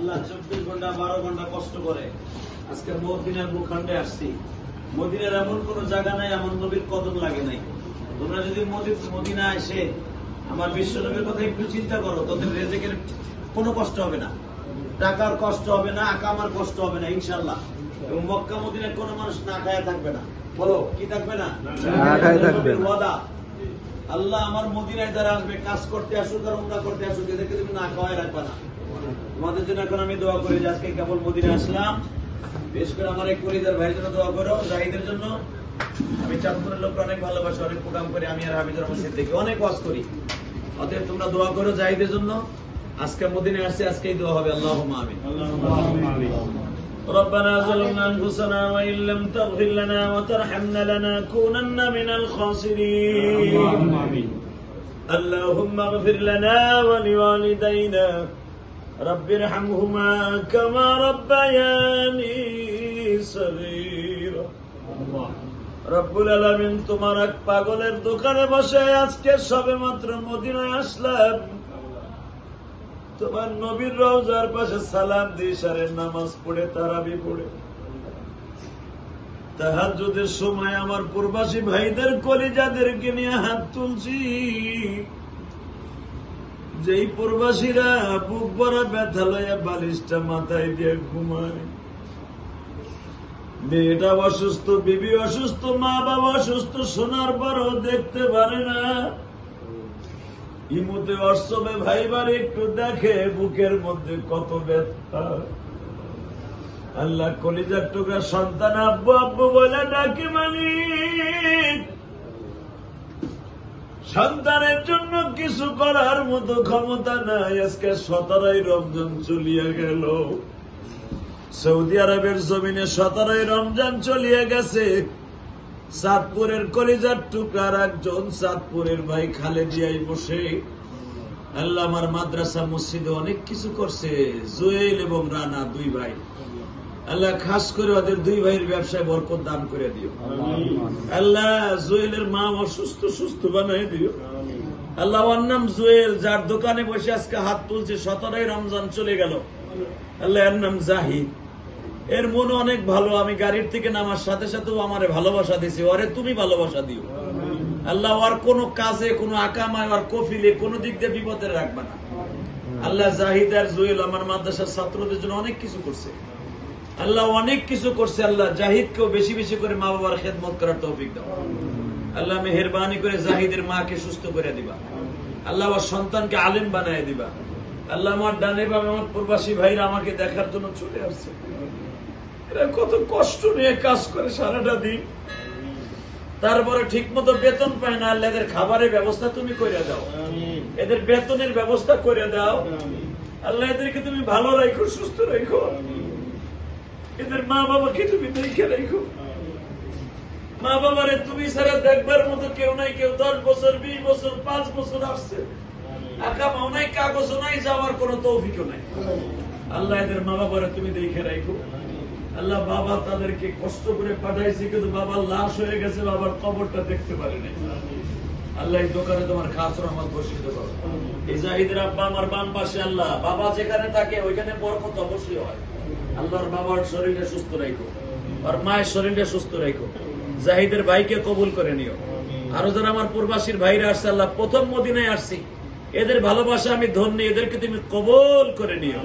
আল্লাহ 24 ঘন্টা 12 ঘন্টা কষ্ট করে আজকে মদিনার ভূখণ্ডে আসছি। মদিনার এমন কোন জায়গা নাই এমন নবীর কদম লাগে নাই। তোমরা যদি মদিনা এসে আমার বিশ্ব নবীর কথা একটু চিন্তা করো, তোদের রেজেকের কোনো কষ্ট হবে না, টাকার কষ্ট হবে না, আকামার কষ্ট হবে না ইনশাল্লাহ। এবং মক্কা মদিনায় কোনো মানুষ না খায়া থাকবে না। বলো কি থাকবে না? না খায়া থাকবে না। ওয়াদা আল্লাহ আমার মদিনায় যারা আসবে কাজ করতে আসুক আর উমরা করতে আসুক, এদেরকে তুমি না খাওয়াই রাখবে না। তোমাদের জন্য এখন আমি দোয়া করি যে আজকে কেবল মদিনায় আসলাম, বিশেষ করে আমার এক পরিবার ভাইয়ের জন্য দোয়া করো, জাহিদের জন্য। আমি চাঁদপুরের লোককে অনেক ভালোবাসি, অনেক প্রোগ্রাম করি, আমি আর হাবিজুর রহমান সিদ্দিকী অনেক ওয়াজ করি। অতএব তোমরা দোয়া করো জাহিদের জন্য। আজকে মদিনায় আসছে, আজকেই দোয়া হবে। আল্লাহুম্মা আমিন। ربنا ظلمنا أنفسنا وإن لم تغفر لنا وترحمنا لنكونن من الخاسرين. اللهم اغفر لنا ولوالدينا رب ارحمهما كما ربياني صغيرا. রব্বুল আলামিন, তোমার এক পাগলের দোকানে বসে আজকে সবে মাত্র মদিনায় আসলাম, তোমার নবীর রওজার পাশে সালাম দিয়ে ইশারের নামাজ পড়ে তারাবি পড়ে তাহাজ্জুদের সময় আমার প্রবাসী ভাইদের কলিজাদেরকে নিয়ে হাত তুলছি। যেই প্রবাসীরা বুক ভরা ব্যথা লইয়া বালিশটা মাথায় দিয়ে ঘুমায়, মেয়েটা অসুস্থ, বিবি অসুস্থ, মা বাবা অসুস্থ, শোনার পরও দেখতে পারে না। ইমুতে হোয়াটসঅ্যাপে ভাইবার একটু দেখে বুকের মধ্যে কত ব্যথা। আল্লাহ কলিজার টুকরা সন্তান আব্বু আব্বু বলে ডাকে, মালিক সন্তানের জন্য কিছু করার মতো ক্ষমতা নাই। আজকে 17ই রমজান চলিয়া গেল, সৌদি আরবের জমিনে 17ই রমজান চলিয়া গেছে। চাঁদপুরের কলিজার টুকরার একজন চাঁদপুরের ভাই খালেদিয়ায় বসে আল্লাহ আমার মাদ্রাসা মসজিদে অনেক কিছু করছে। জুয়েল এবং রানা দুই ভাই, আল্লাহ খাস করে ওদের দুই ভাইয়ের ব্যবসায় বরকত দান করে দিও। আল্লাহ জুয়েলের মা অসুস্থ, সুস্থ বানাই দিও। আল্লাহ ওর নাম জুয়েল, যার দোকানে বসে আজকে হাত তুলছে, 17ই রমজান চলে গেল। আল্লাহ এর নাম জাহিদ। এর মন অনেক ভালো, আমি গাড়ির থেকে নামার সাথে সাথেও আমারে ভালোবাসা দিছি, ওরে তুমি ভালোবাসা দিও। আল্লাহ ওর কোন কাজে, কোন আকামায়, ওর কফিলে কোনো দিক দিয়ে বিপদে রাখবে না। আল্লাহ জাহিদ আর জুয়েল আমার মাদ্রাসার ছাত্রদের জন্য অনেক কিছু করছে, আল্লাহ অনেক কিছু করছে। আল্লাহ জাহিদকেও বেশি বেশি করে মা বাবার খেদমত করার তৌফিক দাও। আল্লাহ মেহেরবানি করে জাহিদের মাকে সুস্থ করে দিবা। আল্লাহ ওর সন্তানকে আলেম বানায় দিবা। আল্লাহ আমার ডানে বামে আমার প্রবাসী ভাইরা আমাকে দেখার জন্য চলে আসছে। এরা কত কষ্ট নিয়ে কাজ করে সারাটা দিন, তারপরে ঠিক মতো বেতন পায় না। আল্লাহ এদের খাবারের ব্যবস্থা তুমি করে দাও, এদের বেতনের ব্যবস্থা করে দাও। আল্লাহ এদেরকে তুমি ভালো রাখো, সুস্থ রাখো। এদের মা বাবাকে তুমি দেখে রাখো। মা বাবারে তুমি ছাড়া দেখবার মতো কেউ নাই। কেউ 10 বছর 20 বছর 5 বছর আসছে, আকামাও নাই, কাগজও নাই, যাওয়ার কোনো তৌফিকও নাই। আল্লাহ এদের মা বাবারে তুমি দেখে রাখো। আল্লাহ বাবা তাদেরকে কষ্ট করে পাঠাইছে, কিন্তু বাবার লাশ হয়ে গেছে, বাবার কবরটা দেখতে পারে নাই। আল্লাহ এই দোকানে তোমার খাস রহমত বর্ষিত করো। এই জাহিদের আব্বা আমার বাম পাশে, আল্লাহ বাবা যেখানে থাকে ওইখানে বরকত অবশ্যই হয়। আল্লাহর বাবার শরীরটা সুস্থ রাখো, আর মায়ের শরীরটা সুস্থ রাখো। জাহিদের ভাইকে কবুল করে নিও। আরো যারা আমার প্রবাসীর ভাইরা আসছে, আল্লাহ প্রথম মদিনায় আসছি, এদের ভালোবাসা আমি ধন্য, এদেরকে তুমি কবুল করে নিও।